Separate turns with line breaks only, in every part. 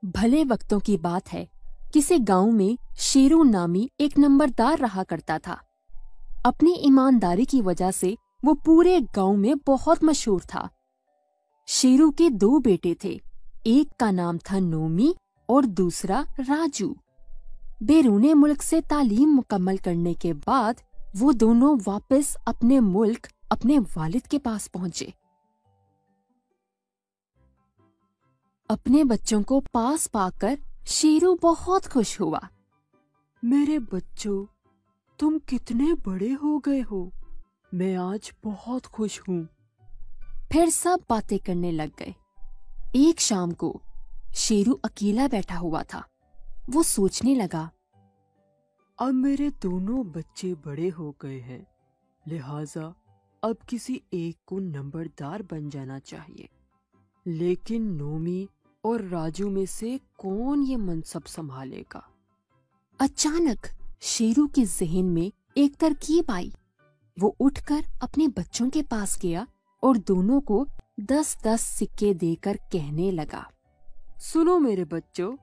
भले वक्तों की बात है, किसी गांव में शेरू नामी एक नंबरदार रहा करता था। अपनी ईमानदारी की वजह से वो पूरे गांव में बहुत मशहूर था। शेरू के दो बेटे थे, एक का नाम था नोमी और दूसरा राजू। बैरूने मुल्क से तालीम मुकम्मल करने के बाद वो दोनों वापस अपने मुल्क अपने वालिद के पास पहुंचे। अपने बच्चों को पास पाकर शेरू बहुत खुश हुआ।
मेरे बच्चों, तुम कितने बड़े हो गए हो। मैं आज बहुत खुश हूँ।
फिर सब बातें करने लग गए। एक शाम को शेरू अकेला बैठा हुआ था। वो सोचने लगा,
अब मेरे दोनों बच्चे बड़े हो गए हैं, लिहाजा अब किसी एक को नंबरदार बन जाना चाहिए। लेकिन नोमी और राजू में से कौन ये मनसब संभालेगा?
अचानक शेरू के जहन में एक तरकीब आई। वो उठकर अपने बच्चों के पास गया और दोनों को 10-10 सिक्के देकर कहने लगा,
सुनो मेरे बच्चों,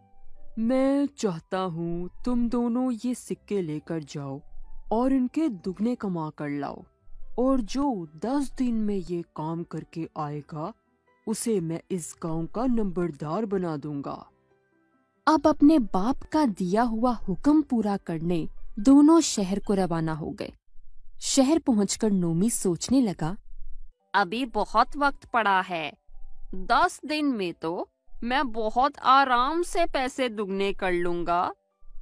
मैं चाहता हूँ तुम दोनों ये सिक्के लेकर जाओ और इनके दुगने कमा कर लाओ, और जो 10 दिन में ये काम करके आएगा उसे मैं इस गांव का नंबरदार बना दूंगा।
अब अपने बाप का दिया हुआ हुक्म पूरा करने दोनों शहर को रवाना हो गए। शहर पहुंचकर नोमी सोचने लगा,
अभी बहुत वक्त पड़ा है। 10 दिन में तो मैं बहुत आराम से पैसे दुगने कर लूंगा,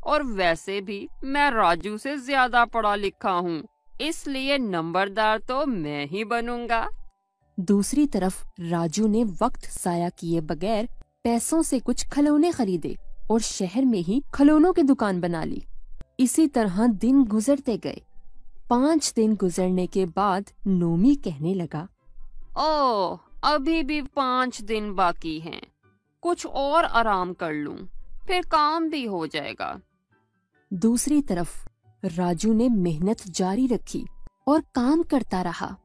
और वैसे भी मैं राजू से ज्यादा पढ़ा लिखा हूँ, इसलिए नंबरदार तो मैं ही बनूंगा।
दूसरी तरफ राजू ने वक्त जाया किए बगैर पैसों से कुछ खिलौने खरीदे और शहर में ही खिलौनों की दुकान बना ली। इसी तरह दिन गुजरते गए। 5 दिन गुजरने के बाद नोमी कहने लगा,
ओह, अभी भी 5 दिन बाकी हैं। कुछ और आराम कर लूं, फिर काम भी हो जाएगा।
दूसरी तरफ राजू ने मेहनत जारी रखी और काम करता रहा।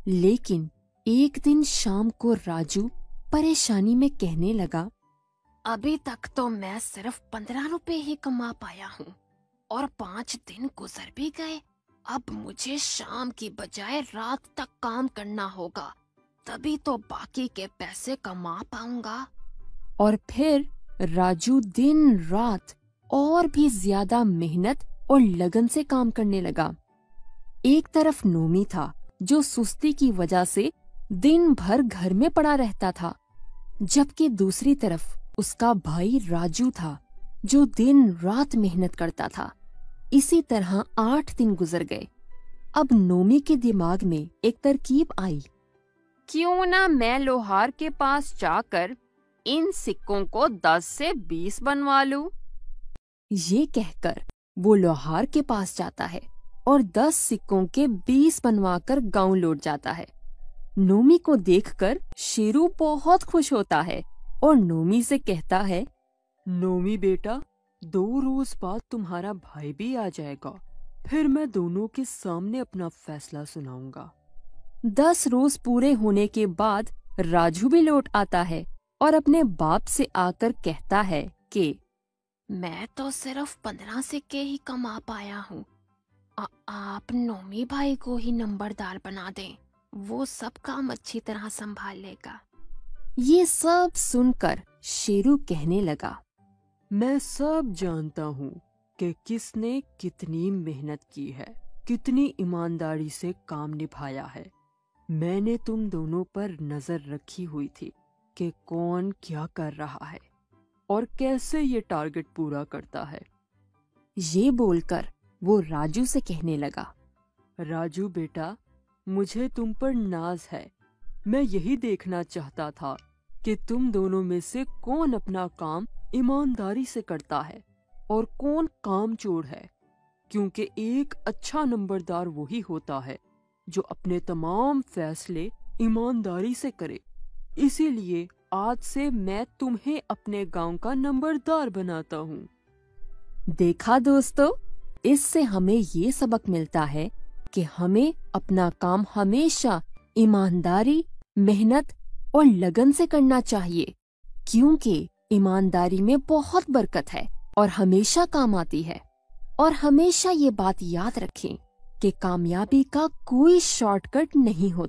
लेकिन एक दिन शाम को राजू परेशानी में कहने लगा,
अभी तक तो मैं सिर्फ 15 रुपए ही कमा पाया हूँ, और 5 दिन गुजर भी गए। अब मुझे शाम की बजाय रात तक काम करना होगा, तभी तो बाकी के पैसे कमा पाऊंगा।
और फिर राजू दिन रात और भी ज्यादा मेहनत और लगन से काम करने लगा। एक तरफ नोमी था जो सुस्ती की वजह से दिन भर घर में पड़ा रहता था, जबकि दूसरी तरफ उसका भाई राजू था जो दिन रात मेहनत करता था। इसी तरह 8 दिन गुजर गए। अब नोमी के दिमाग में एक तरकीब आई।
क्यों ना मैं लोहार के पास जाकर इन सिक्कों को 10 से 20 बनवा लूं।
ये कहकर वो लोहार के पास जाता है और 10 सिक्कों के 20 बनवाकर गांव लौट जाता है। नोमी को देखकर शेरू बहुत खुश होता है और नोमी से कहता है,
नोमी बेटा, 2 रोज बाद तुम्हारा भाई भी आ जाएगा, फिर मैं दोनों के सामने अपना फैसला सुनाऊंगा।
10 रोज पूरे होने के बाद राजू भी लौट आता है और अपने बाप से आकर कहता है कि
मैं तो सिर्फ 15 सिक्के ही कमा पाया हूँ। आप नोमी भाई को ही नंबरदार बना दें, वो सब काम अच्छी तरह संभाल लेगा।
ये सब सुनकर शेरू कहने लगा,
मैं सब जानता हूँ कि किसने कितनी मेहनत की है, कितनी ईमानदारी से काम निभाया है। मैंने तुम दोनों पर नजर रखी हुई थी कि कौन क्या कर रहा है और कैसे ये टारगेट पूरा करता है।
ये बोलकर वो राजू से कहने लगा,
राजू बेटा, मुझे तुम पर नाज है। मैं यही देखना चाहता था कि तुम दोनों में से कौन अपना काम ईमानदारी से करता है और कौन कामचोर है, क्योंकि एक अच्छा नंबरदार वही होता है जो अपने तमाम फैसले ईमानदारी से करे। इसीलिए आज से मैं तुम्हें अपने गांव का नंबरदार बनाता हूँ।
देखा दोस्तों, इससे हमें ये सबक मिलता है कि हमें अपना काम हमेशा ईमानदारी, मेहनत और लगन से करना चाहिए, क्योंकि ईमानदारी में बहुत बरकत है और हमेशा काम आती है। और हमेशा ये बात याद रखें कि कामयाबी का कोई शॉर्टकट नहीं होता।